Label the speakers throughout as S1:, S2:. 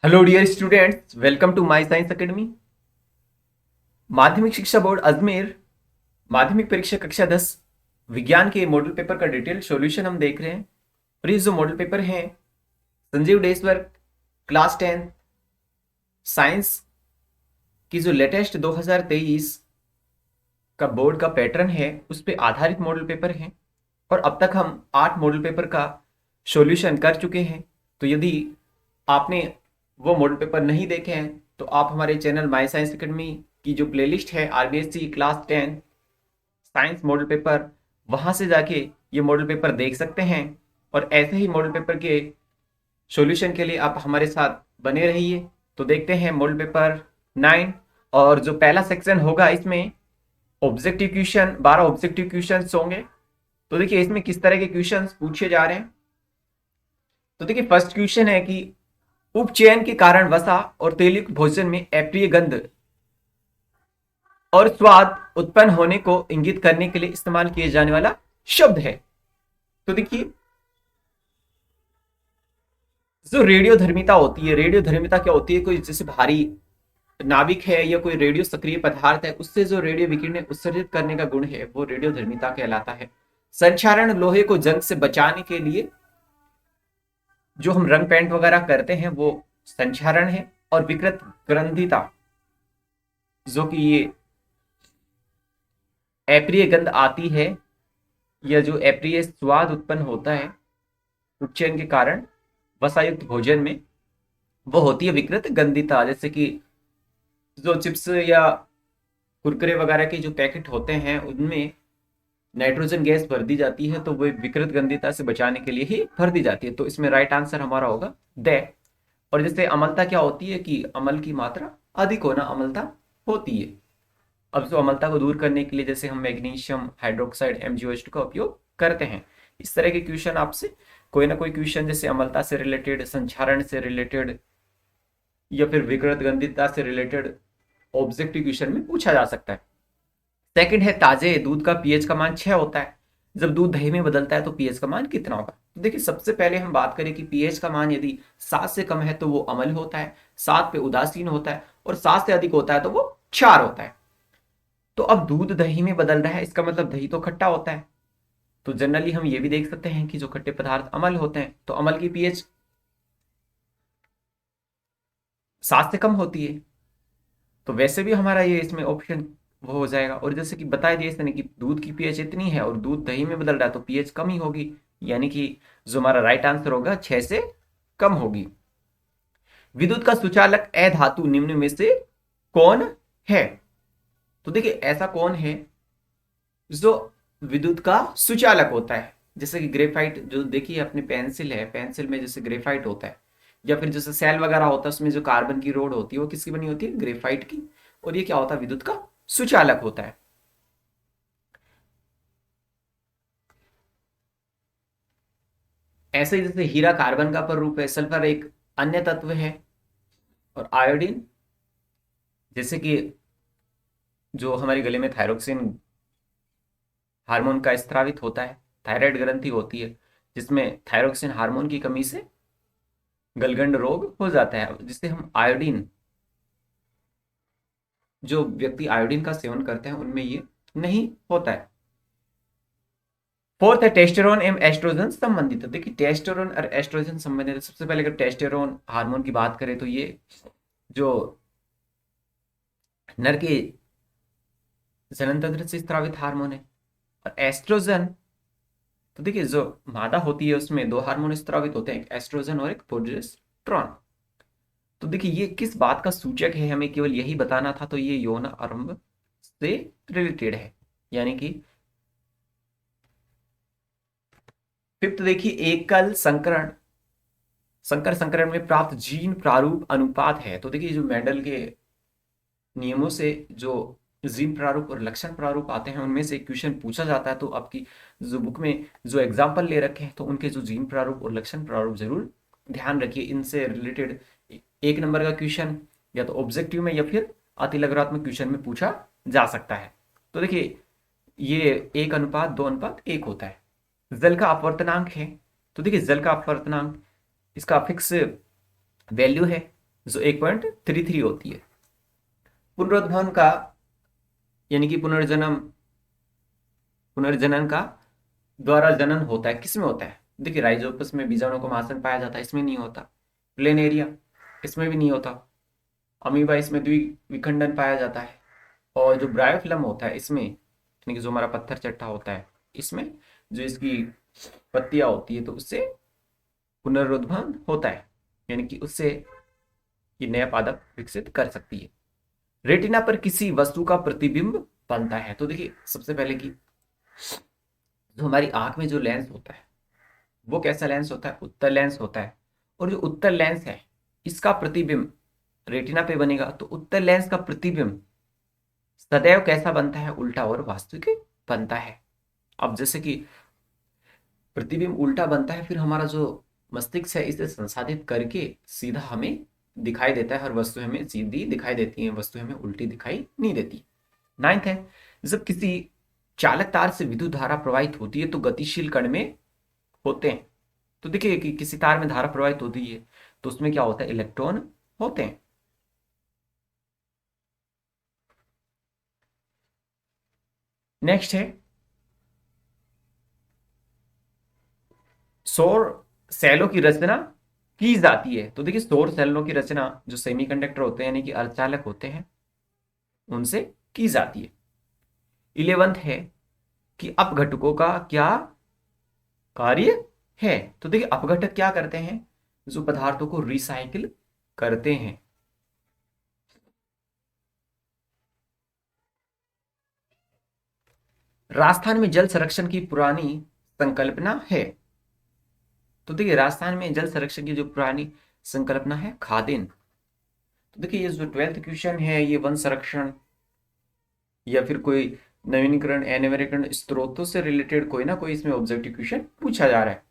S1: Hello dear students, welcome to my science academy. माध्यमिक शिक्षा board Ajmer माध्यमिक परीक्षा कक्षा 10 विज्ञान के मॉडल पेपर का डिटेल सॉल्यूशन हम देख रहे हैं। और ये जो मॉडल पेपर हैं संजीव डेसवर्क क्लास 10 साइंस की जो लेटेस्ट 2023 का बोर्ड का पैटर्न है उस पर आधारित मॉडल पेपर है। और अब तक हम 8 मॉडल पेपर का सॉल्यूशन कर चुके हैं। तो यदि आपने वो मॉडल पेपर नहीं देखे हैं तो आप हमारे चैनल माई साइंस एकेडमी की जो प्लेलिस्ट है RBSC class 10 science model paper, वहां से जाके ये मॉडल पेपर देख सकते हैं। और ऐसे ही मॉडल पेपर के सॉल्यूशन के लिए आप हमारे साथ बने रहिए। तो देखते हैं मॉडल पेपर 9। और जो पहला सेक्शन होगा इसमें ऑब्जेक्टिव क्वेश्चन, 12 ऑब्जेक्टिव क्वेश्चन होंगे। तो देखिए इसमें किस तरह के क्वेश्चन पूछे जा रहे हैं। तो देखिए फर्स्ट क्वेश्चन है कि उपचयन के कारण वसा और तेलयुक्त भोजन में अप्रिय गंध और स्वाद उत्पन्न होने को इंगित करने के लिए इस्तेमाल किए जाने वाला शब्द है। तो देखिए जो रेडियोधर्मिता होती है, रेडियोधर्मिता क्या होती है? कोई जैसे भारी नाभिक है या कोई रेडियो सक्रिय पदार्थ है, उससे जो रेडियो विकिरण उत्सर्जित करने का गुण है वो रेडियोधर्मिता कहलाता है। संक्षारण लोहे को जंग से बचाने के लिए जो हम रंग पेंट वगैरह करते हैं वो संक्षारण है। और विकृत ग्रंथिता, जो कि ये अप्रिय गंध आती है या जो अप्रिय स्वाद उत्पन्न होता है उपचयन के कारण वसायुक्त भोजन में, वो होती है विकृत गंधिता। जैसे कि जो चिप्स या कुरकुरे वगैरह के जो पैकेट होते हैं उनमें नाइट्रोजन गैस भर दी जाती है, तो वो विकृत गंधिता से बचाने के लिए ही भर दी जाती है। तो इसमें राइट आंसर हमारा होगा द। और जैसे अम्लता क्या होती है कि अम्ल की मात्रा अधिक होना अम्लता होती है। अब जो अम्लता को दूर करने के लिए जैसे हम मैग्नीशियम हाइड्रोक्साइड MgO2 का उपयोग करते हैं। इस तरह के क्वेश्चन आपसे कोई ना कोई क्वेश्चन जैसे अम्लता से रिलेटेड, संक्षारण से रिलेटेड या फिर विकृत गंधिता से रिलेटेड ऑब्जेक्टिव क्वेश्चन में पूछा जा सकता है। सेकंड है ताजे दूध का पीएच का मान 6 होता है। जब दूध दही में बदलता है तो पीएच का मान कितना होगा? तो देखिए सबसे पहले हम बात करें कि पीएच का मान यदि 7 से कम है तो वो अम्ल होता है, 7 पे उदासीन होता है, और 7 से अधिक होता है तो वो क्षार होता है। तो अब दूध दही में बदल रहा है, इसका मतलब दही तो खट्टा होता है। तो जनरली हम ये भी देख सकते हैं कि जो खट्टे पदार्थ अम्ल होते हैं तो अम्ल की पीएच 7 से कम होती है। तो वैसे भी हमारा ये इसमें ऑप्शन वो हो जाएगा। और जैसे कि बताया दिया इसने कि दूध की पीएच इतनी है और दूध दही में बदल रहा है तो पीएच कम ही होगी, यानी कि जो हमारा राइट आंसर होगा 6 से कम होगी। विद्युत का सुचालक अधातु निम्न में से कौन है? तो देखिए ऐसा कौन है जो विद्युत का सुचालक होता है? जैसे कि ग्रेफाइट, जो देखिए अपनी पेंसिल है, पेंसिल में जैसे ग्रेफाइट होता है, या फिर जैसे सेल वगैरह होता है उसमें जो कार्बन की रोड होती है वो किसकी बनी होती है? ग्रेफाइट की। और ये क्या होता है? विद्युत का सुचालक होता है। ऐसे ही जैसे हीरा कार्बन का पररूप है, सल्फर एक अन्य तत्व है, और आयोडीन जैसे कि जो हमारे गले में थायरोक्सिन हार्मोन का स्त्रावित होता है, थायराइड ग्रंथि होती है जिसमें थायरोक्सिन हार्मोन की कमी से गलगंड रोग हो जाता है, जिससे हम आयोडीन, जो व्यक्ति आयोडीन का सेवन करते हैं उनमें ये नहीं होता है। फोर्थ है टेस्टोस्टेरोन एवं एस्ट्रोजन संबंधित है। देखिए टेस्टोस्टेरोन और एस्ट्रोजन संबंधित है। सबसे पहले अगर टेस्टोस्टेरोन हार्मोन की बात करें तो ये जो नर के जनन तंत्र से स्रावित हार्मोन है। और एस्ट्रोजन, तो देखिए जो मादा होती है उसमें दो हार्मोन स्रावित होते हैं, एक एस्ट्रोजन और एक प्रोजेस्टेरोन। तो देखिए ये किस बात का सूचक है हमें केवल यही बताना था, तो ये यौन आरंभ से रिलेटेड है। यानी कि फिफ्थ देखिए एकल संकरण, संकर संकरण में प्राप्त जीन प्रारूप अनुपात है। तो देखिए जो मेंडल के नियमों से जो जीन प्रारूप और लक्षण प्रारूप आते हैं उनमें से क्वेश्चन पूछा जाता है, तो आपकी जो बुक में जो एग्जाम्पल ले रखे हैं तो उनके जो जीन प्रारूप और लक्षण प्रारूप जरूर ध्यान रखिए। इनसे रिलेटेड 1 नंबर का क्वेश्चन या तो ऑब्जेक्टिव में या फिर अतिलघुरात्मक क्वेश्चन में पूछा जा सकता है। तो देखिए ये 1:2:1 होता है। जल का अपवर्तनांक है। तो देखिए जल का अपवर्तनांक, इसका फिक्स वैल्यू है जो 1.33 होती है। पुनरुद्भवन का यानी कि पुनर्जनन का द्वारा जनन होता है, किसमें होता है? देखिए राइजोपस में बीजाणु का महासन पाया जाता है, इसमें नहीं होता। प्लेनेरिया इसमें भी नहीं होता। अमीबा इसमें द्विविखंडन पाया जाता है। और जो ब्रायोफिलम होता है इसमें, यानी कि जो हमारा पत्थर चट्टा होता है, इसमें जो इसकी पत्तियां होती है तो उससे पुनरुद्भवन होता है, यानी कि उससे ये नया पादप विकसित कर सकती है। रेटिना पर किसी वस्तु का प्रतिबिंब बनता है। तो देखिए सबसे पहले कि जो हमारी आंख में जो लेंस होता है वो कैसा लेंस होता है? उत्तल लेंस होता है। और जो उत्तल लेंस है इसका प्रतिबिंब रेटिना पे बनेगा। तो उत्तल लेंस का प्रतिबिंब सदैव कैसा बनता है? उल्टा और वास्तविक बनता है। अब जैसे कि प्रतिबिंब उल्टा बनता है, फिर हमारा जो मस्तिष्क है इसे संसाधित करके सीधा हमें दिखाई देता है। हर वस्तु हमें सीधी दिखाई देती है, वस्तु हमें उल्टी दिखाई नहीं देती। 9th है, जब किसी चालक तार से विद्युत धारा प्रवाहित होती है तो गतिशील कण में होते हैं। तो देखिए कि किसी तार में धारा प्रवाहित होती है तो उसमें क्या होता है? इलेक्ट्रॉन होते हैं। नेक्स्ट है सौर सेलों की रचना की जाती है। तो देखिए सौर सेलों की रचना जो सेमीकंडक्टर होते हैं यानी कि अर्धचालक होते हैं उनसे की जाती है। 11th है कि अपघटकों का क्या कार्य है। तो देखिए अपघटक क्या करते हैं? जो पदार्थों को रिसाइकिल करते हैं। राजस्थान में जल संरक्षण की पुरानी संकल्पना है। तो देखिए राजस्थान में जल संरक्षण की जो पुरानी संकल्पना है खादिन। तो देखिए ये जो 12th क्वेश्चन है ये वन संरक्षण या फिर कोई नवीनीकरण एनवरीकरण स्रोतों से रिलेटेड कोई ना कोई इसमें ऑब्जेक्टिव क्वेश्चन पूछा जा रहा है।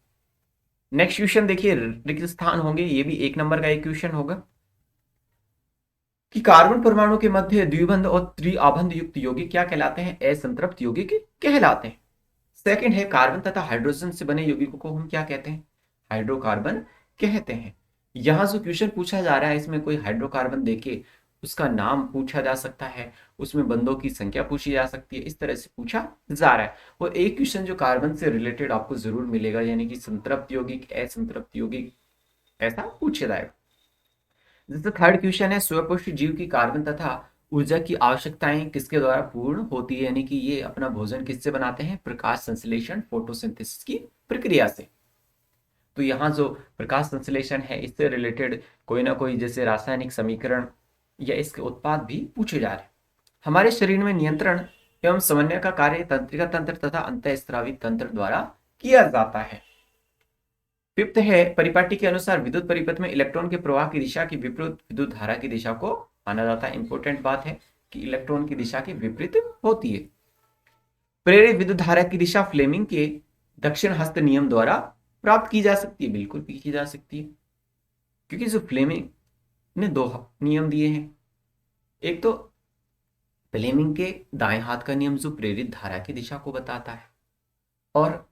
S1: नेक्स्ट क्वेश्चन देखिए रिक्त स्थान होंगे, ये भी 1 नंबर का एक क्वेश्चन होगा कि कार्बन परमाणु के मध्य द्विबंध और त्रिआबंध युक्त यौगिक क्या कहलाते हैं? असंतृप्त यौगिक कहलाते हैं। सेकंड है कार्बन तथा हाइड्रोजन से बने यौगिकों को हम क्या कहते हैं? हाइड्रोकार्बन कहते हैं। यहां जो क्वेश्चन पूछा जा रहा है इसमें कोई हाइड्रोकार्बन देके उसका नाम पूछा जा सकता है, उसमें बंधों की संख्या पूछी जा सकती है, इस तरह से पूछा जा रहा है। और एक क्वेश्चन जो कार्बन से रिलेटेड आपको जरूर मिलेगा, यानी कि संतृप्त यौगिक असंतृप्त यौगिक, ऐसा पूछा जाएगा। जैसे थर्ड क्वेश्चन है स्वपोषी जीव की कार्बन तथा ऊर्जा की आवश्यकताएं किसके द्वारा पूर्ण होती है? यानी कि ये अपना भोजन किससे बनाते हैं? प्रकाश संश्लेषण फोटोसिंथेसिस की प्रक्रिया से। तो यहाँ जो प्रकाश संश्लेषण है इससे रिलेटेड कोई ना कोई जैसे रासायनिक समीकरण या इसके उत्पाद भी पूछे जा रहे हैं। हमारे शरीर में नियंत्रण एवं समन्वय का कार्य तंत्रिका तंत्र तथा अंतःस्रावी तंत्र द्वारा किया जाता है। फिफ्थ है परिपाटी के अनुसार विद्युत परिपथ में इलेक्ट्रॉन के प्रवाह की दिशा की विपरीत विद्युत धारा की दिशा को माना जाता है। इंपॉर्टेंट बात है कि इलेक्ट्रॉन की दिशा के विपरीत होती है। प्रेरित विद्युत धारा की दिशा फ्लेमिंग के दक्षिण हस्त नियम द्वारा प्राप्त की जा सकती है। बिल्कुल की जा सकती है, क्योंकि जो फ्लेमिंग ने 2 नियम दिए हैं। एक तो फ्लेमिंग के दाएं हाथ का नियम जो प्रेरित धारा की दिशा को बताता है, और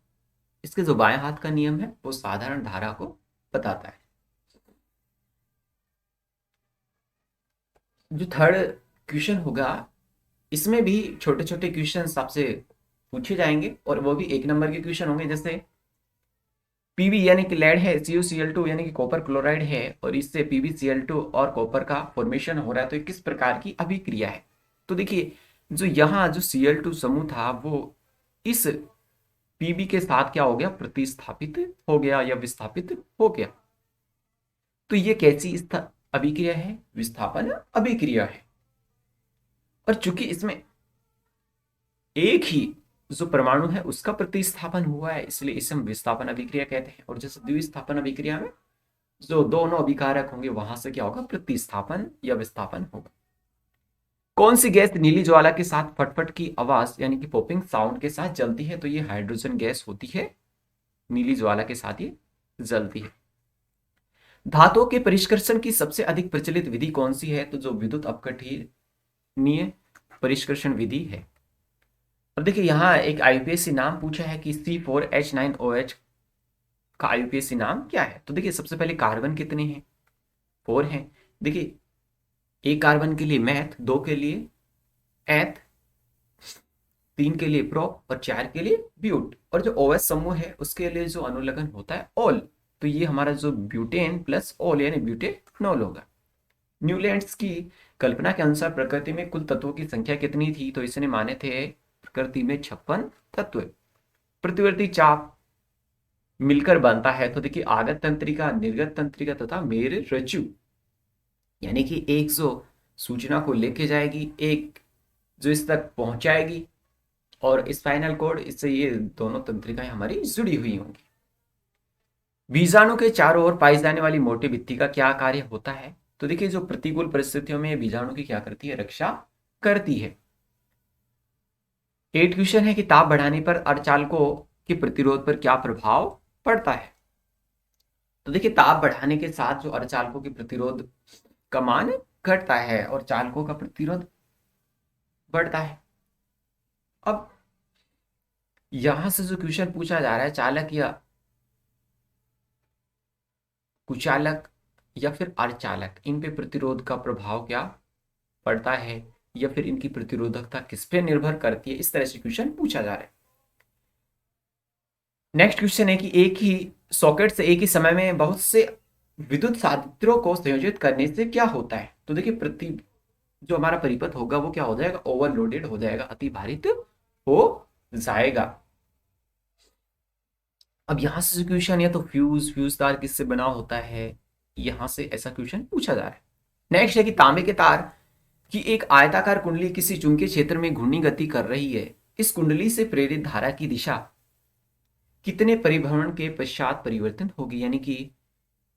S1: इसके जो बाएं हाथ का नियम है वो साधारण धारा को बताता है। जो थर्ड क्वेश्चन होगा इसमें भी छोटे छोटे क्वेश्चन आपसे पूछे जाएंगे और वो भी 1 नंबर के क्वेश्चन होंगे। जैसे पीबी यानी कि लेड है, CuCl2 यानी कि कॉपर क्लोराइड है और इससे PbCl2 और कॉपर का फॉर्मेशन हो रहा है, तो ये किस प्रकार की अभिक्रिया है? तो देखिए जो यहाँ जो Cl2 समूह था वो इस Pb के साथ क्या हो गया? प्रतिस्थापित हो गया या विस्थापित हो गया। तो ये कैसी अभिक्रिया है? विस्थापन अभिक्रिया है। और चूंकि इसमें एक ही जो परमाणु है उसका प्रतिस्थापन हुआ है इसलिए इसे हम विस्थापन अभिक्रिया कहते हैं। और जैसे द्विस्थापन अभिक्रिया में जो दोनों अभिकारक होंगे वहां से क्या होगा? प्रतिस्थापन या विस्थापन होगा। कौन सी गैस नीली ज्वाला के साथ फटफट की आवाज यानी कि पॉपिंग साउंड के साथ जलती है? तो ये हाइड्रोजन गैस होती है, नीली ज्वाला के साथ ये जलती है। धातुओं के परिष्करण की सबसे अधिक प्रचलित विधि कौन सी है? तो जो विद्युत अपघटनीय परिष्करण विधि है। अब देखिए यहाँ एक आईयूपीएसी नाम पूछा है कि C4H9OH का आईयूपीएसी नाम क्या है? तो देखिए सबसे पहले कार्बन कितने हैं? 4 हैं। देखिए, एक कार्बन के लिए मैथ, 2 के लिए एथ, 3 के लिए प्रोप और 4 के लिए ब्यूट। और जो ओएस समूह है उसके लिए जो अनुलग्न होता है ऑल। तो ये हमारा जो ब्यूटेन प्लस ऑल यानी ब्यूटेनॉल होगा। न्यूलैंड्स की कल्पना के अनुसार प्रकृति में कुल तत्वों की संख्या कितनी थी? तो इसने माने थे प्रकृति में 56 तत्व। प्रतिवर्ती चाप मिलकर बनता है। तो देखिए, आगत तंत्रिका, निर्गत तंत्रिका तथा मेर रज्जु, यानी कि एक जो सूचना को लेके जाएगी, एक जो इस तक पहुंचाएगी, और स्पाइनल कोड, इससे ये दोनों तंत्रिकाएं हमारी जुड़ी हुई होंगी। बीजाणु के चारों ओर पाई जाने वाली मोटी भित्ति का क्या कार्य होता है? तो देखिए, जो प्रतिकूल परिस्थितियों में बीजाणु की क्या करती है? रक्षा करती है। 8 क्वेश्चन है कि ताप बढ़ाने पर अर्धचालकों के प्रतिरोध पर क्या प्रभाव पड़ता है? तो देखिए, ताप बढ़ाने के साथ जो अर्धचालकों के प्रतिरोध का मान घटता है और चालकों का प्रतिरोध बढ़ता है। अब यहां से जो क्वेश्चन पूछा जा रहा है, चालक या कुचालक या फिर अर्धचालक, इन पे प्रतिरोध का प्रभाव क्या पड़ता है, या फिर इनकी प्रतिरोधकता किस पे निर्भर करती है, इस तरह से क्वेश्चन पूछा जा रहा है। नेक्स्ट क्वेश्चन है कि एक ही सॉकेट से एक ही समय में बहुत से विद्युत साधित्रों को संयोजित करने से क्या होता है? तो देखिए, प्रति जो हमारा परिपथ होगा वो क्या हो जाएगा? ओवरलोडेड हो जाएगा, अति भारित हो जाएगा। अब यहां से क्वेश्चन, या तो फ्यूज तार किससे बना होता है, यहां से ऐसा क्वेश्चन पूछा जा रहा है। नेक्स्ट है कि तांबे के तार की एक आयताकार कुंडली किसी चुंबकीय क्षेत्र में घूर्णी गति कर रही है। इस कुंडली से प्रेरित धारा की दिशा कितने परिभ्रमण के पश्चात परिवर्तन होगी, यानी कि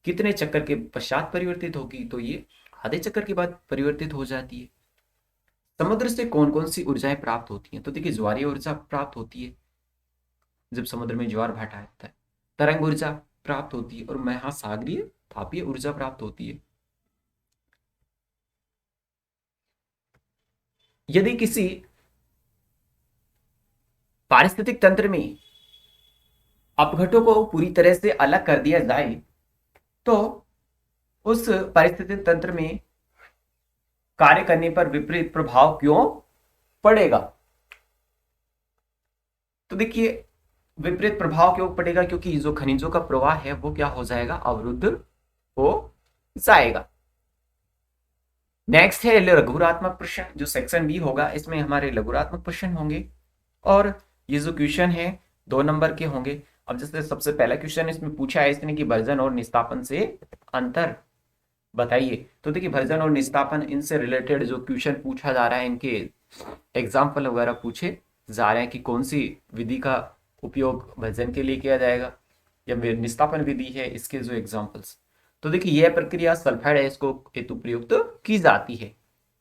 S1: कितने चक्कर के पश्चात परिवर्तित होगी? तो ये आधे चक्कर के बाद परिवर्तित हो जाती है। समुद्र से कौन कौन सी ऊर्जाएं प्राप्त होती हैं? तो देखिए, ज्वारीय ऊर्जा प्राप्त होती है जब समुद्र में ज्वार भाटा आता है, तरंग ऊर्जा प्राप्त होती है, और महासागरीय तापीय ऊर्जा प्राप्त होती है। यदि किसी पारिस्थितिक तंत्र में अपघटों को पूरी तरह से अलग कर दिया जाए तो उस पारिस्थितिक तंत्र में कार्य करने पर विपरीत प्रभाव क्यों पड़ेगा? तो देखिए, विपरीत प्रभाव क्यों पड़ेगा? क्योंकि जो खनिजों का प्रवाह है वो क्या हो जाएगा? अवरुद्ध हो जाएगा। नेक्स्ट है लघुरात्मक प्रश्न, जो सेक्शन बी होगा, इसमें हमारे लघुरात्मक प्रश्न होंगे, और ये जो क्वेश्चन है 2 नंबर के होंगे। अब जैसे सबसे पहला क्वेश्चन इसमें पूछा है इसने कि भर्जन और निस्तापन से अंतर बताइए। तो देखिए, भर्जन और निस्तापन, इनसे रिलेटेड जो क्वेश्चन पूछा जा रहा है, इनके एग्जाम्पल वगैरह पूछे जा रहे हैं कि कौन सी विधि का उपयोग भर्जन के लिए किया जाएगा या निस्तापन विधि है, इसके जो एग्जाम्पल्स। तो देखिए, यह प्रक्रिया सल्फाइड अयस्कों हेतु प्रयुक्त की जाती है,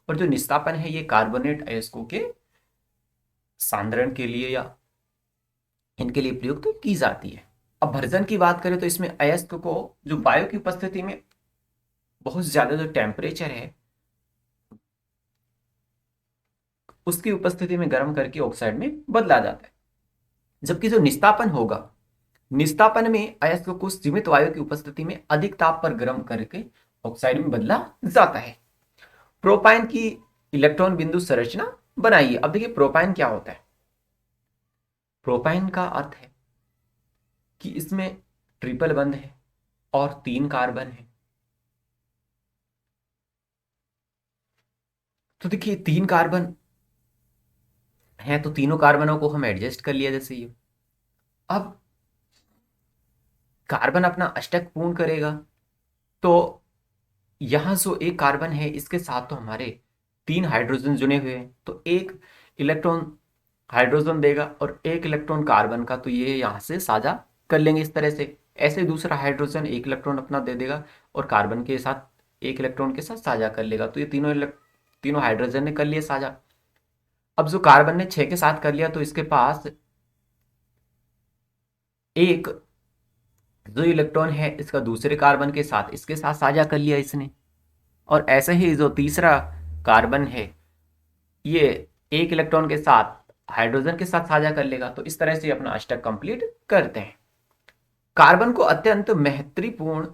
S1: और जो निस्तापन है ये कार्बोनेट अयस्कों के सांद्रण के लिए या इनके लिए प्रयुक्त की जाती है। अब भर्जन की बात करें तो इसमें अयस्क को जो वायु की उपस्थिति में बहुत ज्यादा जो टेम्परेचर है उसकी उपस्थिति में गर्म करके ऑक्साइड में बदला जाता है, जबकि जो निस्तापन होगा, निस्तापन में अयस्क को सीमित वायु की उपस्थिति में अधिक ताप पर गर्म करके ऑक्साइड में बदला जाता है। प्रोपाइन की इलेक्ट्रॉन बिंदु संरचना बनाइए। अब देखिए, प्रोपाइन क्या होता है? प्रोपाइन का अर्थ है कि इसमें ट्रिपल बंध है और 3 कार्बन है। तो देखिए, 3 कार्बन है तो तीनों कार्बनों को हम एडजस्ट कर लिया जैसे ये। अब कार्बन अपना अष्टक पूर्ण करेगा, तो यहां जो एक कार्बन है इसके साथ तो हमारे 3 हाइड्रोजन जुड़े हुए हैं, तो एक इलेक्ट्रॉन हाइड्रोजन देगा और एक इलेक्ट्रॉन कार्बन का, तो ये यहां से साझा कर लेंगे इस तरह से। ऐसे दूसरा हाइड्रोजन एक इलेक्ट्रॉन अपना दे देगा और कार्बन के साथ एक इलेक्ट्रॉन के साथ साझा कर लेगा, तो ये तीनों हाइड्रोजन ने कर लिया साझा। अब जो कार्बन ने 6 के साथ कर लिया, तो इसके पास एक जो इलेक्ट्रॉन है इसका दूसरे कार्बन के साथ इसके साथ साझा कर लिया इसने, और ऐसे ही जो तीसरा कार्बन है ये एक इलेक्ट्रॉन के साथ हाइड्रोजन के साथ साझा कर लेगा। तो इस तरह से अपना अष्टक कंप्लीट करते हैं। कार्बन को अत्यंत महत्वपूर्ण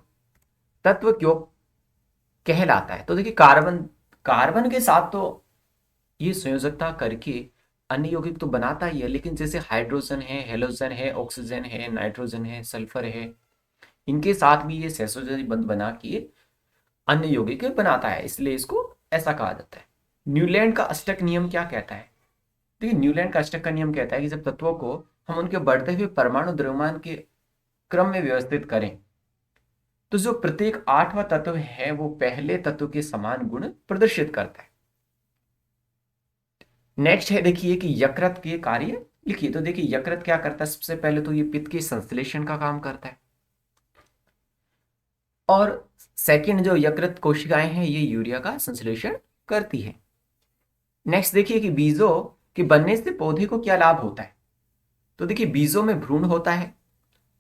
S1: तत्व क्यों कहलाता है। तो देखिए कार्बन कार्बन के साथ तो ये संयोजकता करके अन्य यौगिक तो बनाता ही है, लेकिन जैसे हाइड्रोजन है, हेलोजन है, ऑक्सीजन है, नाइट्रोजन है, सल्फर है, इनके साथ भी ये सहसंयोजी बंध बना के अन्य यौगिक बनाता है, इसलिए इसको ऐसा कहा जाता है। न्यूलैंड का अष्टक नियम क्या कहता है? देखिए न्यूलैंड का अष्टक का नियम कहता है कि जब तत्वों को हम उनके बढ़ते हुए परमाणु द्रव्यमान के क्रम में व्यवस्थित करें, तो जो प्रत्येक 8वां तत्व है वो पहले तत्व के समान गुण प्रदर्शित करता है। नेक्स्ट है देखिए कि यकृत के कार्य लिखिए। तो देखिए यकृत क्या करता है, सबसे पहले तो ये पित्त के संश्लेषण का काम करता है, और सेकंड जो यकृत कोशिकाएं हैं ये यूरिया का संश्लेषण करती है। नेक्स्ट देखिए कि बीजों के बनने से पौधे को क्या लाभ होता है। तो देखिए बीजों में भ्रूण होता है,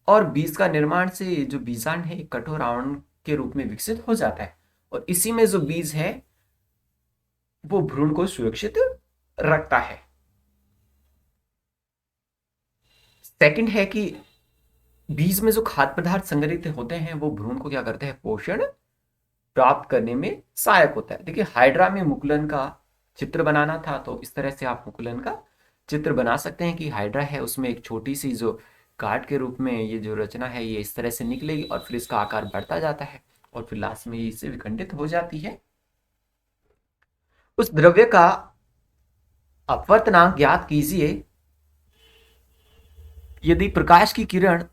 S1: और बीज का निर्माण से जो बीजांड है एक कठोर आवरण के रूप में विकसित हो जाता है, और इसी में जो बीज है वो भ्रूण को सुरक्षित रखता है। सेकंड है कि बीज में जो खाद्य पदार्थ संग्रहित होते हैं वो भ्रूण को क्या करते हैं, पोषण प्राप्त करने में सहायक होता है। देखिए हाइड्रा में मुकुलन का चित्र बनाना था, तो इस तरह से आप मुकुलन का चित्र बना सकते हैं कि हाइड्रा है उसमें एक छोटी सी जो कार्ड के रूप में ये जो रचना है ये इस तरह से निकलेगी, और फिर इसका आकार बढ़ता जाता है, और फिर लास्ट में ये इससे विखंडित हो जाती है। उस द्रव्य का अपवर्तनांक ज्ञात कीजिए यदि प्रकाश की किरण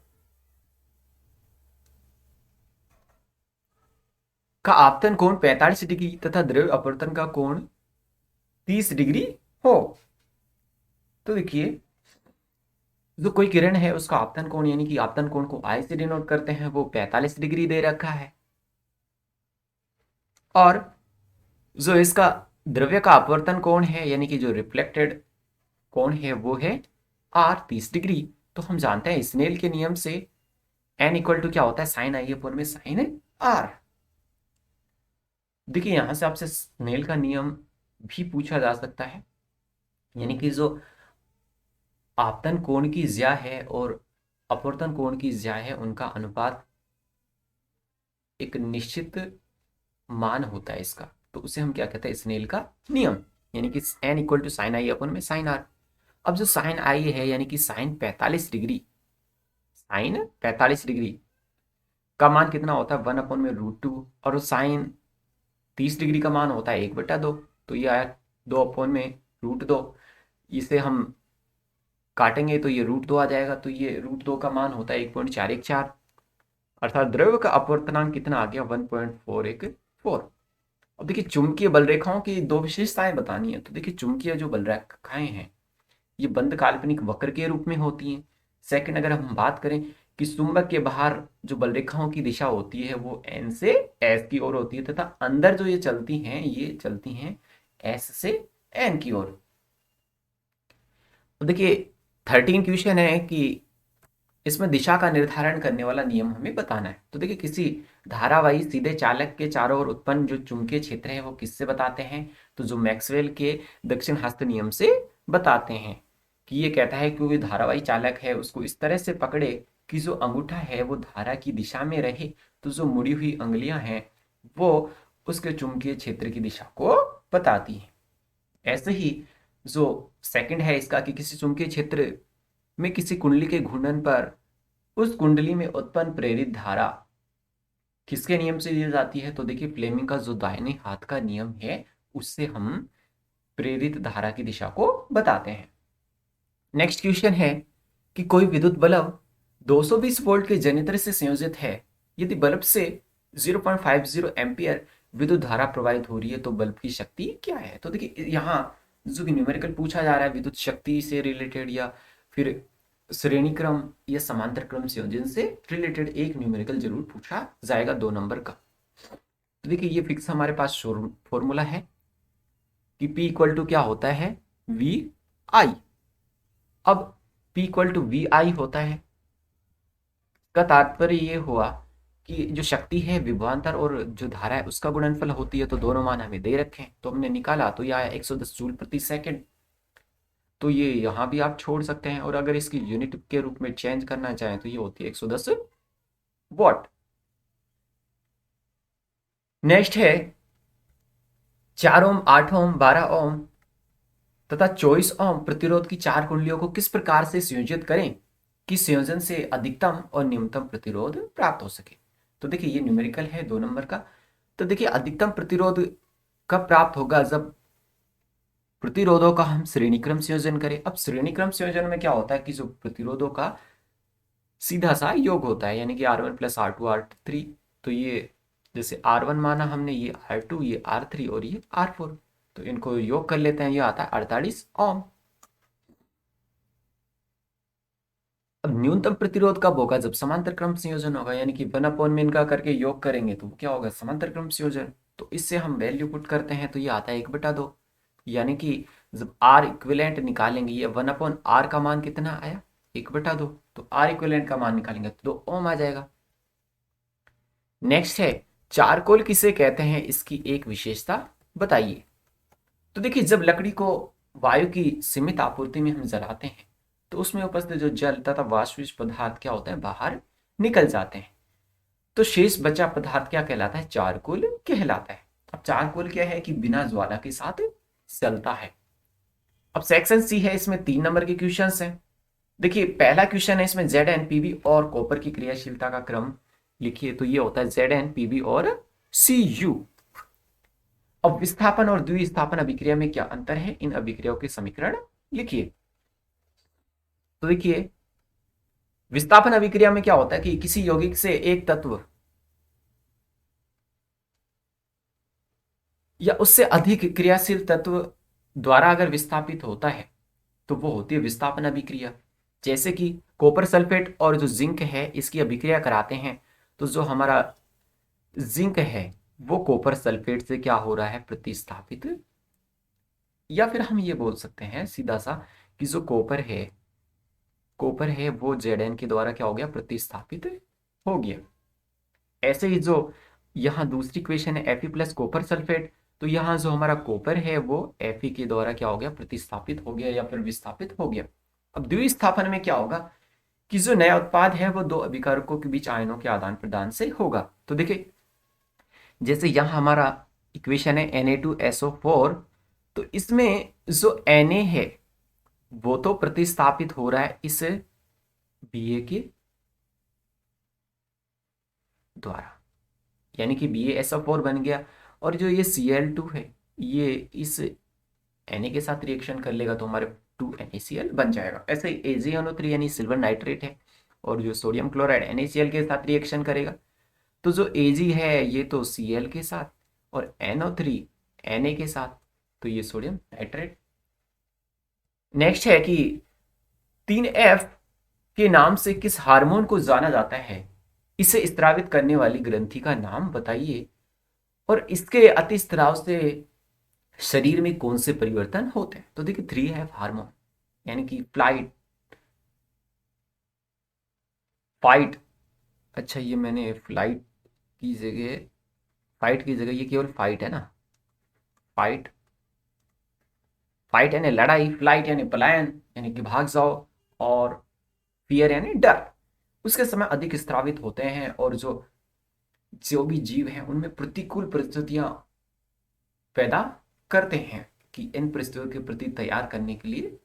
S1: का आपतन कोण 45 डिग्री तथा द्रव्य अपवर्तन का कोण 30 डिग्री हो। तो देखिए जो कोई किरण है उसका आपतन कोण यानी कि आपतन कोण को आई से डिनोट करते हैं, वो 45 डिग्री दे रखा है, और जो इसका द्रव्य का अपवर्तन कोण है यानी कि जो रिफ्लेक्टेड कोण है वो है आर 30 डिग्री। तो हम जानते हैं स्नेल के नियम से एन इक्वल टू क्या होता है, साइन आई अपॉन में साइन आर। देखिए यहां से आपसे स्नेल का नियम भी पूछा जा सकता है, यानी कि जो आपतन कोण की ज्या है और अपवर्तन कोण की ज्या है उनका अनुपात एक निश्चित मान होता है इसका, तो उसे हम क्या कहते हैं, स्नेल का नियम, यानी कि एन इक्वल टू साइन आई अपन में साइन आर। अब जो साइन आई है यानी कि साइन 45 डिग्री, साइन 45 डिग्री का मान कितना होता है, 1 अपन में √2, और साइन 30 डिग्री का मान होता है 1/2, तो ये आया 2 अपन में √2। इसे हम काटेंगे तो ये √2 आ जाएगा, तो ये √2 का मान होता है 1.414, अर्थात द्रव्य का अपवर्तनांक कितना आ गया, 1.414। अब देखिए चुंबकीय बल रेखाओं की दो विशेषताएं बतानी है। तो देखिए चुंबकीय जो बल रेखाएं हैं ये बंद काल्पनिक वक्र के रूप में होती हैं। सेकंड अगर हम बात करें कि चुंबक के बाहर जो बल रेखाओं की दिशा होती है वो एन से एस की ओर होती है, तथा अंदर जो ये चलती हैं एस से एन की ओर। तो देखिए 13 क्वेश्चन है कि इसमें दिशा का निर्धारण करने वाला नियम हमें बताना है। तो देखिए किसी धारावाही सीधे चालक के चारों ओर उत्पन्न जो चुंबकीय क्षेत्र है वो किससे बताते हैं, तो जो मैक्सवेल के दक्षिण हस्त नियम से बताते हैं, कि ये कहता है कि कोई धारावाही चालक है उसको इस तरह से पकड़े कि जो अंगूठा है वो धारा की दिशा में रहे, तो जो मुड़ी हुई अंगुलियां हैं वो उसके चुंबकीय क्षेत्र की दिशा को बताती हैं। ऐसे ही जो सेकंड है इसका कि किसी चुंबकीय क्षेत्र में किसी कुंडली के घूर्णन पर उस कुंडली में उत्पन्न प्रेरित धारा किसके नियम से दी जाती है, तो देखिए फ्लेमिंग का जो दाहिने हाथ का नियम है उससे हम प्रेरित धारा की दिशा को बताते हैं। नेक्स्ट क्वेश्चन है कि कोई विद्युत बल्ब 220 वोल्ट के जनरेटर से संयोजित है, यदि बल्ब से 0.50 एम्पियर विद्युत धारा प्रवाहित हो रही है तो बल्ब की शक्ति क्या है। तो देखिए यहाँ जो कि न्यूमेरिकल पूछा जा रहा है विद्युत शक्ति से रिलेटेड या फिर श्रेणी क्रम या समांतर क्रम संयोजन से रिलेटेड एक न्यूमेरिकल जरूर पूछा जाएगा 2 नंबर का। तो देखिए ये फिक्स हमारे पास फॉर्मूला है कि P इक्वल टू क्या होता है, VI। अब P इक्वल टू VI होता है का तात्पर्य ये हुआ कि जो शक्ति है विभवांतर और जो धारा है उसका गुणनफल होती है, तो दोनों मान हमें दे रखे हैं तो हमने निकाला, तो यह आया 110 जूल प्रति सेकंड। तो ये यहाँ भी आप छोड़ सकते हैं, और अगर इसकी यूनिट के रूप में चेंज करना चाहें तो ये होती है 110 वॉट। नेक्स्ट है 4 ओम, 8 ओम, 12 ओम तथा 24 ओम प्रतिरोध की चार कुंडलियों को किस प्रकार से संयोजित करें कि संयोजन से अधिकतम और न्यूनतम प्रतिरोध प्राप्त हो सके। तो देखिए ये न्यूमेरिकल है 2 नंबर का। तो देखिए अधिकतम प्रतिरोध कब प्राप्त होगा, जब प्रतिरोधों का हम श्रेणी क्रम संयोजन करें। अब श्रेणी क्रम संयोजन में क्या होता है कि जो प्रतिरोधों का सीधा सा योग होता है, यानी कि R1 प्लस R2 R3। तो ये जैसे R1 माना हमने, ये R2, ये R3 और ये R4, तो इनको योग कर लेते हैं, ये आता है 48 ओम। अब न्यूनतम प्रतिरोध कब होगा, जब समांतर क्रम संयोजन होगा, यानी कि 1 में इनका करके योग करेंगे तो क्या होगा, समांतर क्रम संयोजन। तो इससे हम वैल्यू पुट करते हैं तो ये आता है 1/2, यानी कि जब R इक्विवेलेंट निकालेंगे, ये 1/R का मान कितना आया, 1/2। तो R इक्विवेलेंट का मान निकालेंगे तो 2 ओम आ जाएगा। नेक्स्ट है चारकोल किसे कहते हैं, इसकी एक विशेषता बताइए। तो देखिए जब लकड़ी को वायु की सीमित आपूर्ति में हम जलाते हैं तो उसमें उपस्थित जो जल तथा वाष्पित पदार्थ क्या होते हैं, बाहर निकल जाते हैं। तो शेष बचा पदार्थ क्या कहलाता है, चारकोल कहलाता है। अब चारकोल क्या है कि बिना ज्वाला के साथ चलता है। अब सेक्शन सी है, इसमें 3 नंबर के क्वेश्चन हैं। देखिए पहला क्वेश्चन है इसमें ZnPb और कॉपर की क्रियाशीलता का क्रम लिखिए। तो ये होता है ZnPb और Cu। अब विस्थापन और द्विस्थापन अभिक्रिया में क्या अंतर है, इन अभिक्रियाओं के समीकरण लिखिए। तो देखिए विस्थापन अभिक्रिया में क्या होता है कि किसी यौगिक से एक तत्व या उससे अधिक क्रियाशील तत्व द्वारा अगर विस्थापित होता है तो वो होती है विस्थापन अभिक्रिया। जैसे कि कॉपर सल्फेट और जो जिंक है इसकी अभिक्रिया कराते हैं, तो जो हमारा जिंक है वो कॉपर सल्फेट से क्या हो रहा है, प्रतिस्थापित। या फिर हम ये बोल सकते हैं सीधा सा कि जो कॉपर है वो Zn के द्वारा क्या हो गया, प्रतिस्थापित हो गया। ऐसे ही जो यहाँ दूसरी इक्वेशन है Fe प्लस कॉपर सल्फेट, तो यहाँ जो हमारा कॉपर है वो Fe के द्वारा क्या हो गया, प्रतिस्थापित हो गया या फिर विस्थापित हो गया। अब द्विस्थापन में क्या होगा कि जो नया उत्पाद है वो दो अभिकारकों के बीच आयनों के आदान प्रदान से होगा। तो देखिए जैसे यहाँ हमारा इक्वेशन है Na2SO4, तो इसमें जो Na है वो तो प्रतिस्थापित हो रहा है इस Ba के द्वारा, यानी कि BaSO4 बन गया। और जो ये Cl2 है ये इस Na के साथ रिएक्शन कर लेगा तो हमारे 2NaCl बन जाएगा। ऐसे ही AgNO3 यानी सिल्वर नाइट्रेट है और जो सोडियम क्लोराइड NaCl के साथ रिएक्शन करेगा, तो जो Ag है ये तो Cl के साथ और NO3 Na के साथ, तो ये सोडियम नाइट्रेट। नेक्स्ट है कि 3F के नाम से किस हार्मोन को जाना जाता है, इसे स्त्रावित करने वाली ग्रंथि का नाम बताइए और इसके अतिस्राव से शरीर में कौन से परिवर्तन होते हैं। तो देखिए 3F हार्मोन यानी कि फाइट, अच्छा ये मैंने फाइट की जगह ये केवल फाइट है ना, फाइट, फाइट यानी लड़ाई, फ्लाइट यानी पलायन यानी कि भाग जाओ, और फियर यानी डर, उसके समय अधिक स्त्रावित होते हैं। और जो जो भी जीव हैं उनमें प्रतिकूल परिस्थितियां पैदा करते हैं कि इन परिस्थितियों के प्रति तैयार करने के लिए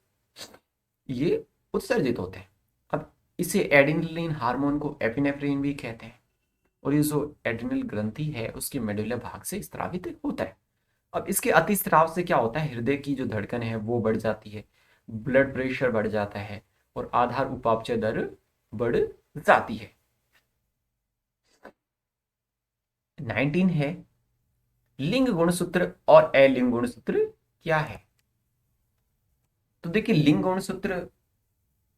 S1: ये उत्सर्जित होते हैं। अब इसे एड्रेनलिन हार्मोन को एपिनेफ्रिन भी कहते हैं और ये जो एड्रेनल ग्रंथि है उसके मेडुलर भाग से स्त्रावित होता है। अब इसके अतिस्राव से क्या होता है, हृदय की जो धड़कन है वो बढ़ जाती है, ब्लड प्रेशर बढ़ जाता है और आधार उपापचय दर बढ़ जाती है। 19 है लिंग गुणसूत्र और अलिंग गुणसूत्र क्या है। तो देखिए लिंग गुणसूत्र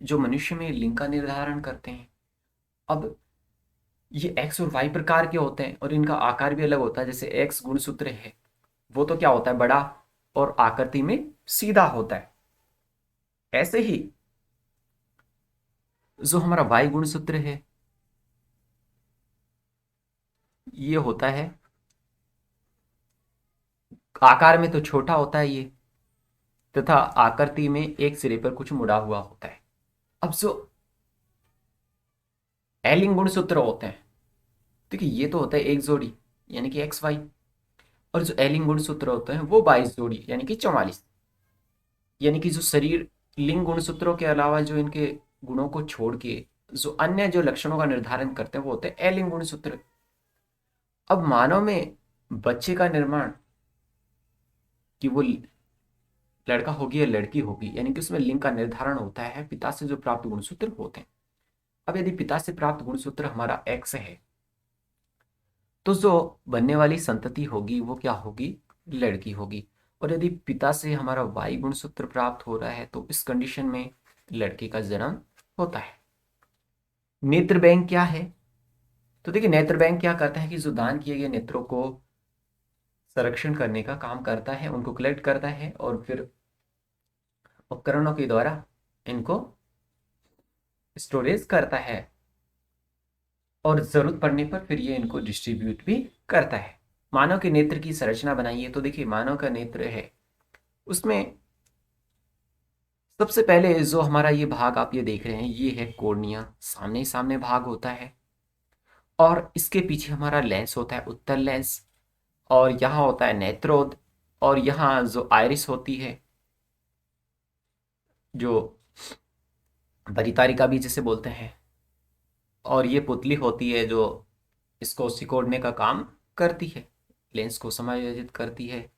S1: जो मनुष्य में लिंग का निर्धारण करते हैं। अब ये एक्स और वाई प्रकार के होते हैं और इनका आकार भी अलग होता है। जैसे एक्स गुणसूत्र है वो तो क्या होता है, बड़ा और आकृति में सीधा होता है। ऐसे ही जो हमारा वाई गुणसूत्र है ये होता है, आकार में तो छोटा होता है ये, तथा आकृति में एक सिरे पर कुछ मुड़ा हुआ होता है। अब जो एलिंग गुणसूत्र होते हैं, देखिए ये तो होता है एक जोड़ी, यानी कि XY, और जो एलिंग गुणसूत्र होते हैं वो 22 जोड़ी यानी कि 44। यानी कि जो शरीर लिंग गुणसूत्रों के अलावा जो इनके गुणों को छोड़ के जो अन्य जो लक्षणों का निर्धारण करते हैं वो होते हैं एलिंग गुणसूत्र। अब मानव में बच्चे का निर्माण, कि वो लड़का होगी या लड़की होगी, यानी कि उसमें लिंग का निर्धारण होता है पिता से जो प्राप्त गुणसूत्र होते हैं। अब यदि पिता से प्राप्त गुणसूत्र हमारा X है तो जो बनने वाली संतति होगी वो क्या होगी, लड़की होगी। और यदि पिता से हमारा Y गुणसूत्र प्राप्त हो रहा है तो इस कंडीशन में लड़के का जन्म होता है। नेत्र बैंक क्या है? तो देखिए, नेत्र बैंक क्या करता है कि जो दान किए गए नेत्रों को संरक्षण करने का काम करता है, उनको कलेक्ट करता है और फिर उपकरणों के द्वारा इनको स्टोरेज करता है, और जरूरत पड़ने पर फिर ये इनको डिस्ट्रीब्यूट भी करता है। मानव के नेत्र की संरचना बनाइए तो देखिए, मानव का नेत्र है उसमें सबसे पहले जो हमारा ये भाग आप ये देख रहे हैं ये है कोर्निया, सामने ही सामने भाग होता है, और इसके पीछे हमारा लेंस होता है, उत्तल लेंस, और यहाँ होता है नेत्रोद, और यहाँ जो आयरिस होती है, जो परितारिका भी जिसे बोलते हैं, और ये पुतली होती है जो इसको सिकोड़ने का काम करती है, लेंस को समायोजित करती है।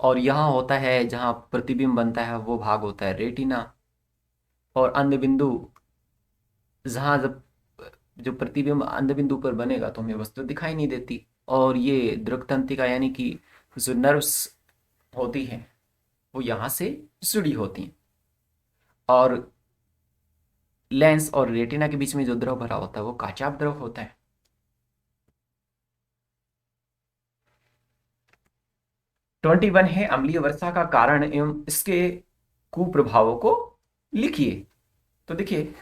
S1: और यहाँ होता है जहाँ प्रतिबिंब बनता है वो भाग होता है रेटिना, और अंध बिंदु, जहाँ जब जो प्रतिबिंब अंध बिंदु पर बनेगा तो हमें वस्तु दिखाई नहीं देती। और ये दृक तंत्रिका यानी कि जो नर्व्स होती हैं वो यहाँ से जुड़ी होती हैं, और लेंस और रेटिना के बीच में जो द्रव भरा होता है वो काचाप द्रव होता है। 21 है अम्लीय वर्षा का कारण एवं इसके कुप्रभावों को लिखिए। तो देखिए,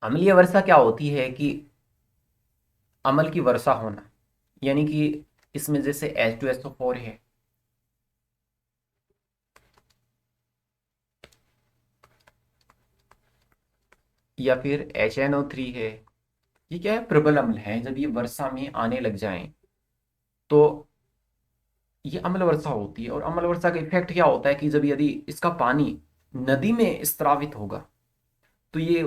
S1: अम्लीय वर्षा क्या होती है कि अम्ल की वर्षा होना, यानी कि इसमें जैसे H2SO4 है, या फिर HNO3 है, ये क्या है, प्रबल अम्ल है। जब ये वर्षा में आने लग जाएं तो ये अम्ल वर्षा होती है। और अम्ल वर्षा का इफेक्ट क्या होता है कि जब यदि इसका पानी नदी में स्त्रावित होगा तो ये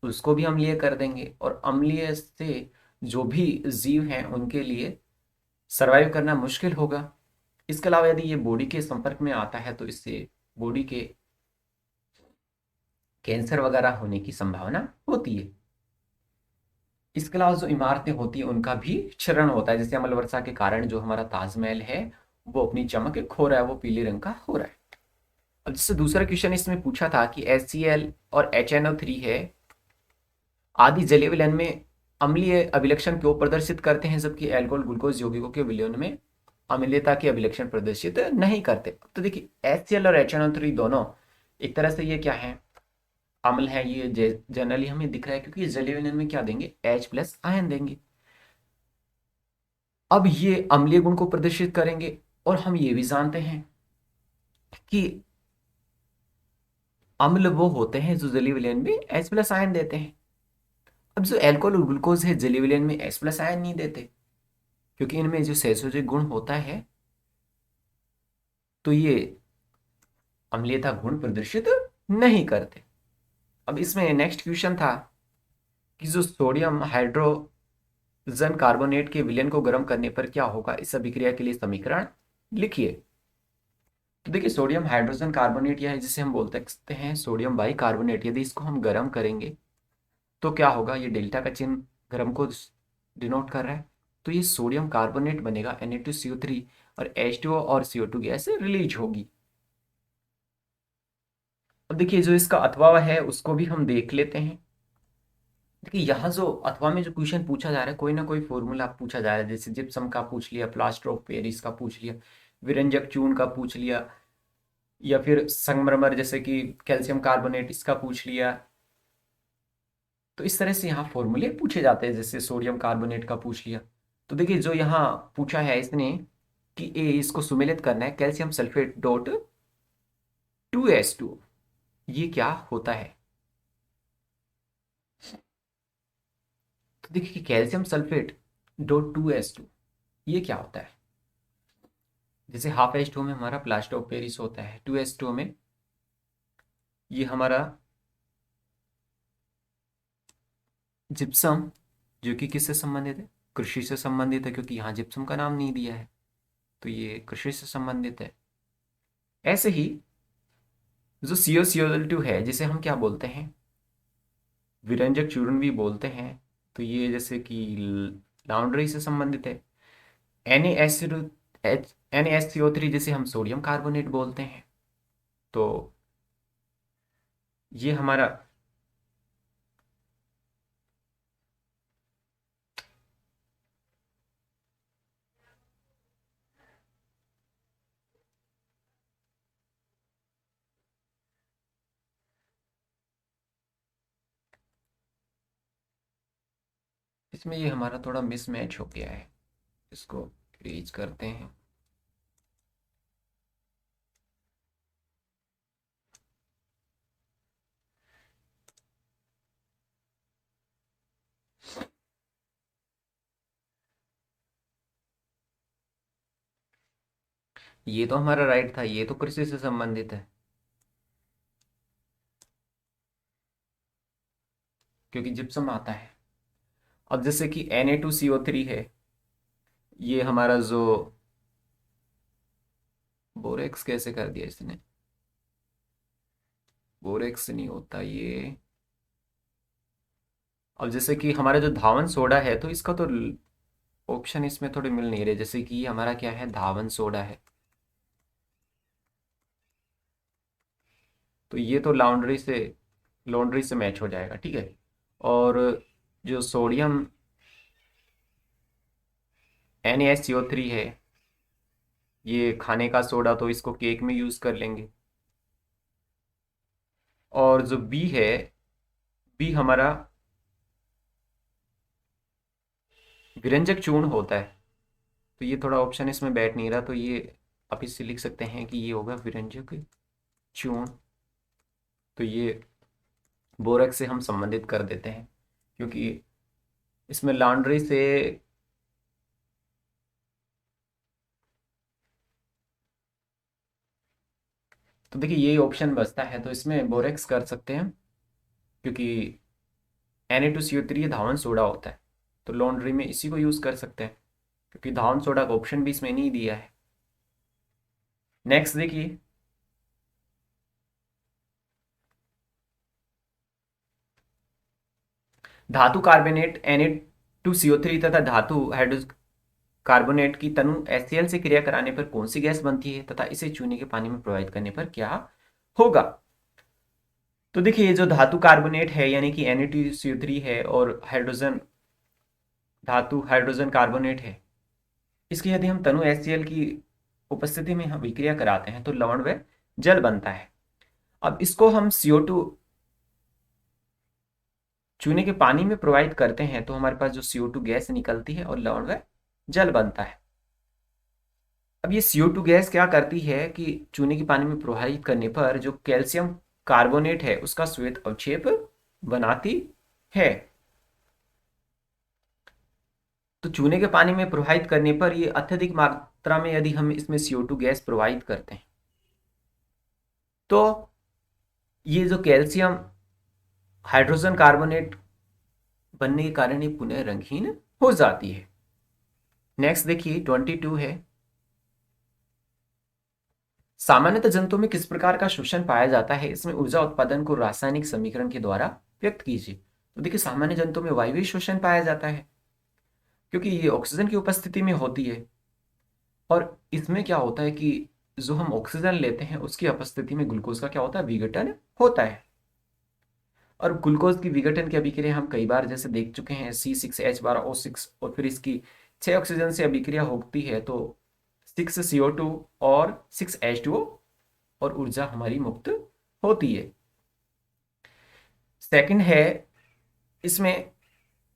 S1: उसको भी अम्लीय कर देंगे, और अम्लीय से जो भी जीव हैं उनके लिए सरवाइव करना मुश्किल होगा। इसके अलावा यदि ये बॉडी के संपर्क में आता है तो इससे बॉडी के कैंसर वगैरह होने की संभावना होती है। इसके अलावा जो इमारतें होती हैं उनका भी क्षरण होता है, जैसे अम्ल वर्षा के कारण जो हमारा ताजमहल है वो अपनी चमक खो रहा है, वो पीले रंग का हो रहा है। अब जैसे दूसरा क्वेश्चन इसमें पूछा था कि HCl और HNO3 है आदि जलीय विलयन में अम्लीय अभिलक्षण क्यों प्रदर्शित करते हैं, जबकि अल्कोहल ग्लूकोज यौगिकों के विलयन में अम्लीयता के अभिलक्षण प्रदर्शित नहीं करते। तो देखिए, HCl और HNO3 दोनों एक तरह से ये क्या है, अम्ल है। ये जनरली हमें दिख रहा है क्योंकि जलीय विलयन में क्या देंगे, H+ आयन देंगे। अब ये अम्लीय गुण को प्रदर्शित करेंगे, और हम ये भी जानते हैं कि अम्ल वो होते हैं जो जलीय विलयन में H+ आयन देते हैं। अब जो अल्कोहल और ग्लूकोज है जलीय विलयन में H+ आयन नहीं देते, क्योंकि इनमें जो संयोजक गुण होता है तो ये अम्लीयता गुण प्रदर्शित नहीं करते। अब इसमें नेक्स्ट क्वेश्चन था कि जो सोडियम हाइड्रोजन कार्बोनेट के विलयन को गर्म करने पर क्या होगा, इस अभिक्रिया के लिए समीकरण लिखिए। तो देखिए, सोडियम हाइड्रोजन कार्बोनेट या जिसे हम बोल सकते हैं सोडियम बाई कार्बोनेट, यदि इसको हम गर्म करेंगे तो क्या होगा, ये डेल्टा का चिन्ह गर्म को डिनोट कर रहा है, तो ये सोडियम कार्बोनेट बनेगा Na2CO3, और H2O और CO2 गैस रिलीज होगी। अब देखिए, जो इसका अथवा है उसको भी हम देख लेते हैं। देखिए, यहाँ जो अथवा में जो क्वेश्चन पूछा जा रहा है कोई ना कोई फॉर्मूला पूछा जा रहा है, जैसे जिप्सम का पूछ लिया, प्लास्टर ऑफ पेरिस का पूछ लिया, विरंजक चूर्ण का पूछ लिया, या फिर संगमरमर जैसे कि कैल्शियम कार्बोनेट इसका पूछ लिया। तो इस तरह से यहाँ फॉर्मूले पूछे जाते हैं, जैसे सोडियम कार्बोनेट का पूछ लिया। तो देखिए, जो यहाँ पूछा है इसने कि इसको सुमेलित करना है कैल्शियम सल्फेट डॉट 2S2, ये क्या होता है। तो देखिए कैल्शियम सल्फेट .2s2 ये क्या होता है? जैसे हाफ H2O में हमारा प्लास्टर ऑफ पेरिस होता है, 2s2 में ये हमारा जिप्सम, जो कि किससे संबंधित है? कृषि से संबंधित है, क्योंकि यहाँ जिप्सम का नाम नहीं दिया है, तो ये कृषि से संबंधित है। ऐसे ही जो CuCl2 है, जिसे हम क्या बोलते हैं? विरंजक चूर्ण भी बोलते हैं। तो ये जैसे कि लाउंड्री से संबंधित है। NaSCO3 जिसे हम सोडियम कार्बोनेट बोलते हैं। तो ये हमारा इसमें ये हमारा थोड़ा मिसमैच हो गया है, इसको रीच करते हैं। ये तो हमारा राइट था, ये तो कृषि से संबंधित है, क्योंकि जिप्सम आता है। अब जैसे कि Na2CO3 है, ये हमारा जो बोरेक्स कैसे कर दिया इसने? बोरेक्स नहीं होता ये। अब जैसे कि हमारा जो धावन सोडा है, तो इसका तो ऑप्शन इसमें थोड़े मिल नहीं रहे। जैसे कि हमारा क्या है, धावन सोडा है, तो ये तो लॉन्ड्री से मैच हो जाएगा, ठीक है। और जो सोडियम NaSCO3 है, ये खाने का सोडा, तो इसको केक में यूज़ कर लेंगे। और जो बी है, बी हमारा विरंजक चूर्ण होता है, तो ये थोड़ा ऑप्शन इसमें बैठ नहीं रहा, तो ये आप इससे लिख सकते हैं कि ये होगा विरंजक चूर्ण। तो ये बोरक से हम संबंधित कर देते हैं, क्योंकि इसमें लॉन्ड्री से तो देखिए यही ऑप्शन बचता है, तो इसमें बोरेक्स कर सकते हैं, क्योंकि Na2CO3 धावन सोडा होता है, तो लॉन्ड्री में इसी को यूज़ कर सकते हैं, क्योंकि धावन सोडा का ऑप्शन भी इसमें नहीं दिया है। नेक्स्ट देखिए, धातु कार्बोनेट Na2CO3 तथा धातु हाइड्रोकार्बोनेट की तनु HCl से क्रिया कराने पर कौन सी गैस बनती है, तथा इसे चूने के पानी में प्रवाहित करने पर क्या होगा? तो देखिए ये जो धातु कार्बोनेट है, यानी कि Na2CO3 है, और धातु हाइड्रोजन कार्बोनेट है, इसकी यदि हम तनु HCl की उपस्थिति में हम विक्रिया कराते हैं, तो लवण व जल बनता है। अब इसको हम CO2 चूने के पानी में प्रवाहित करते हैं, तो हमारे पास जो CO2 गैस निकलती है और लवण व जल बनता है। अब ये CO2 गैस क्या करती है कि चूने के पानी में प्रवाहित करने पर जो कैल्शियम कार्बोनेट है, उसका श्वेत अवक्षेप बनाती है। तो चूने के पानी में प्रवाहित करने पर ये अत्यधिक मात्रा में यदि हम इसमें CO2 गैस प्रवाहित करते हैं, तो ये जो कैल्शियम हाइड्रोजन कार्बोनेट बनने के कारण ये पुनः रंगहीन हो जाती है। नेक्स्ट देखिए 22 है, सामान्यतः जंतुओं में किस प्रकार का शोषण पाया जाता है, इसमें ऊर्जा उत्पादन को रासायनिक समीकरण के द्वारा व्यक्त कीजिए। तो देखिए सामान्य जंतुओं में वायवीय शोषण पाया जाता है, क्योंकि ये ऑक्सीजन की उपस्थिति में होती है। और इसमें क्या होता है कि जो हम ऑक्सीजन लेते हैं, उसकी उपस्थिति में ग्लूकोज का क्या होता है, विघटन होता है। और ग्लूकोज की विघटन की अभिक्रिया हम कई बार जैसे देख चुके हैं, C6H12O6, और फिर इसकी 6 ऑक्सीजन से अभिक्रिया होती है, तो 6CO2 और 6H2O, और ऊर्जा हमारी मुक्त होती है। सेकंड है इसमें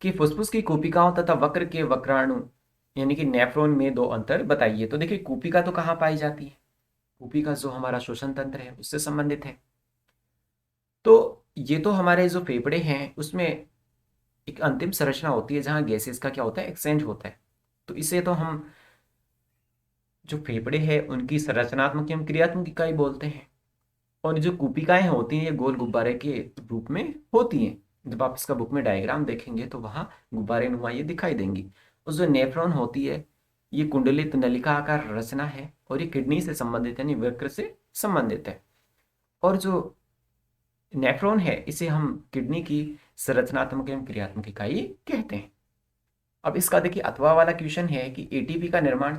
S1: कि फुसफुस की कूपिकाओं तथा वक्र के वक्राणु यानी कि नेफ्रॉन में दो अंतर बताइए। तो देखिए कूपिका तो कहाँ पाई जाती है? कूपिका जो हमारा श्वसन तंत्र है, उससे संबंधित है। तो ये तो हमारे जो फेफड़े हैं, उसमें एक अंतिम संरचना होती है जहाँ गैसेस का क्या होता है, एक्सचेंज होता है। तो इसे तो हम जो फेफड़े हैं उनकी संरचनात्मक एवं क्रियात्मक इकाई बोलते हैं। और जो कूपिकाएं होती हैं ये गोल गुब्बारे के रूप में होती हैं। जब आप इसका बुक में डायग्राम देखेंगे तो वहाँ गुब्बारे नुमा ये दिखाई देंगी। और जो नेफ्रॉन होती है ये कुंडलित नलिका आकार रचना है और ये किडनी से संबंधित यानी वृक्क से संबंधित है। और जो नेफ्रॉन है इसे हम किडनी की संरचनात्मक एवं क्रियात्मक इकाई कहते हैं। अब इसका देखिए अथवा वाला क्वेश्चन है कि एटीपी का निर्माण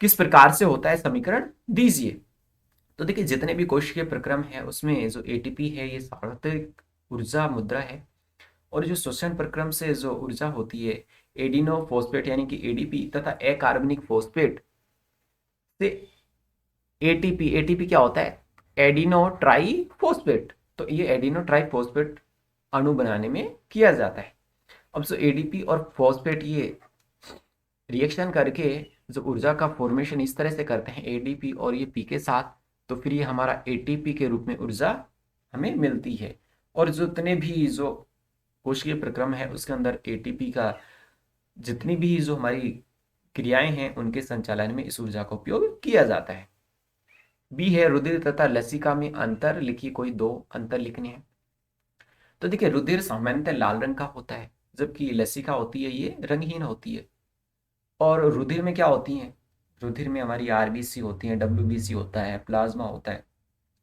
S1: किस प्रकार से होता है, समीकरण दीजिए। तो देखिए जितने भी कोशिकीय प्रक्रम है उसमें जो एटीपी है ये सार्वत्रिक ऊर्जा मुद्रा है। और जो श्वसन प्रक्रम से जो ऊर्जा होती है एडिनो फॉस्फेट यानी कि एडीपी तथा अकार्बनिक फॉस्फेट से एटीपी, एटीपी क्या होता है, एडिनो ट्राई फॉस्फेट। तो ये एडिनो ट्राई फॉस्फेट अणु बनाने में किया जाता है। अब जो एडीपी और फॉस्फेट ये रिएक्शन करके जो ऊर्जा का फॉर्मेशन इस तरह से करते हैं एडीपी और ये पी के साथ, तो फिर ये हमारा एटीपी के रूप में ऊर्जा हमें मिलती है। और जितने भी जो कोशिकीय प्रक्रम है उसके अंदर एटीपी का जितनी भी जो हमारी क्रियाएं हैं उनके संचालन में इस ऊर्जा का उपयोग किया जाता है। बी है रुधिर तथा लसिका में अंतर लिखिए, कोई दो अंतर लिखने हैं। तो देखिए रुधिर सामान्यतः लाल रंग का होता है जबकि लसिका होती है ये रंगहीन होती है। और रुधिर में क्या होती हैं, रुधिर में हमारी आरबीसी होती है, डब्ल्यूबीसी होता है, प्लाज्मा होता है,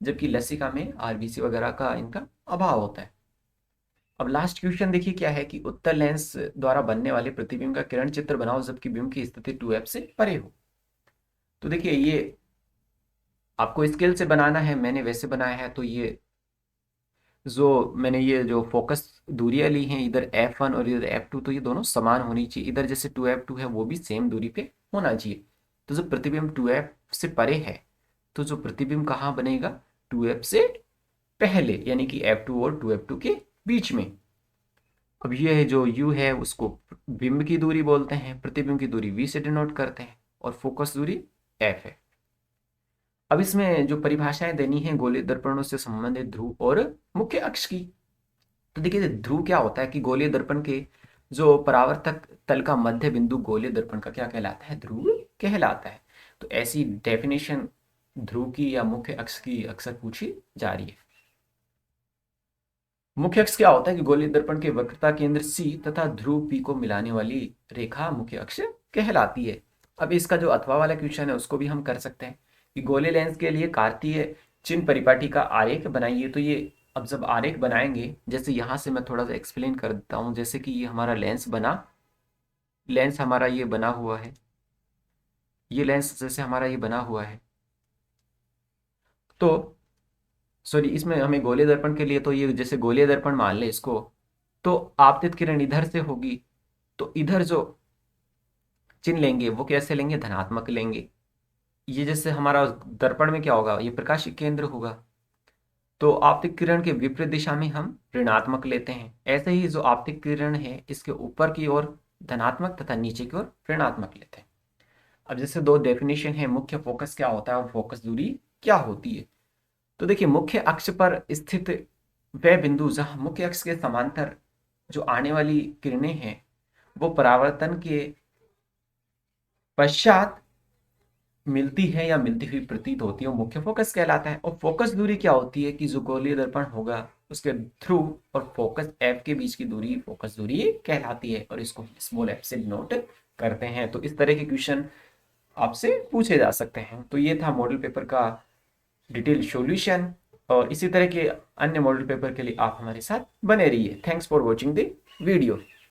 S1: जबकि लसिका में आरबीसी वगैरह का इनका अभाव होता है। अब लास्ट क्वेश्चन देखिए क्या है कि उत्तल लेंस द्वारा बनने वाले प्रतिबिंब का किरण चित्र बनाओ जबकि बिंब की स्थिति 2f से परे हो। तो देखिए ये आपको स्केल से बनाना है, मैंने वैसे बनाया है। तो ये मैंने ये जो फोकस दूरियां ली हैं इधर f1 और इधर f2, तो ये दोनों समान होनी चाहिए। इधर जैसे 2f2 है वो भी सेम दूरी पे होना चाहिए। तो जो प्रतिबिंब 2f से परे है तो जो प्रतिबिंब कहाँ बनेगा, 2f से पहले यानी कि f2 और 2f2 के बीच में। अब ये है जो u है उसको बिंब की दूरी बोलते हैं, प्रतिबिंब की दूरी v से डिनोट करते हैं और फोकस दूरी f है। अब इसमें जो परिभाषाएं देनी है गोलीय दर्पणों से संबंधित ध्रुव और मुख्य अक्ष की। तो देखिए ध्रुव क्या होता है कि गोलीय दर्पण के जो परावर्तक तल का मध्य बिंदु गोलीय दर्पण का क्या कहलाता है, ध्रुव कहलाता है। तो ऐसी डेफिनेशन ध्रुव की या मुख्य अक्ष की अक्सर पूछी जा रही है। मुख्य अक्ष क्या होता है कि गोलीय दर्पण के वक्रता केंद्र C तथा ध्रुव P को मिलाने वाली रेखा मुख्य अक्ष कहलाती है। अब इसका जो अथवा वाला क्वेश्चन है उसको भी हम कर सकते हैं कि गोलीय लेंस के लिए कार्तीय चिन्ह परिपाटी का आरेख बनाइए। तो ये अब जब आरेख बनाएंगे, जैसे यहाँ से मैं थोड़ा सा एक्सप्लेन कर देता हूँ। जैसे कि ये हमारा लेंस बना, लेंस हमारा ये बना हुआ है, ये लेंस जैसे हमारा ये बना हुआ है। तो सॉरी इसमें हमें गोलीय दर्पण के लिए तो ये जैसे गोलीय दर्पण मान ले इसको, तो आपतित किरण इधर से होगी तो इधर जो चिन्ह लेंगे वो कैसे लेंगे, धनात्मक लेंगे। ये जैसे हमारा दर्पण में क्या होगा, ये प्रकाशिक केंद्र होगा, तो आपतित किरण के विपरीत दिशा में हम ऋणात्मक लेते हैं। ऐसे ही जो आपतित किरण है इसके ऊपर की ओर धनात्मक तथा नीचे की ओर ऋणात्मक लेते हैं। अब जैसे दो डेफिनेशन है, मुख्य फोकस क्या होता है और फोकस दूरी क्या होती है। तो देखिए मुख्य अक्ष पर स्थित वह बिंदु जहां मुख्य अक्ष के समांतर जो आने वाली किरणें हैं वो परावर्तन के पश्चात मिलती है या मिलती हुई प्रतीत होती है, वो मुख्य फोकस कहलाता है। और फोकस दूरी क्या होती है कि जो गोलीय दर्पण होगा उसके ध्रुव और फोकस एफ के बीच की दूरी फोकस दूरी कहलाती है और इसको स्मॉल एफ से नोट करते हैं। तो इस तरह के क्वेश्चन आपसे पूछे जा सकते हैं। तो ये था मॉडल पेपर का डिटेल सॉल्यूशन और इसी तरह के अन्य मॉडल पेपर के लिए आप हमारे साथ बने रहिए। Thanks for watching the video.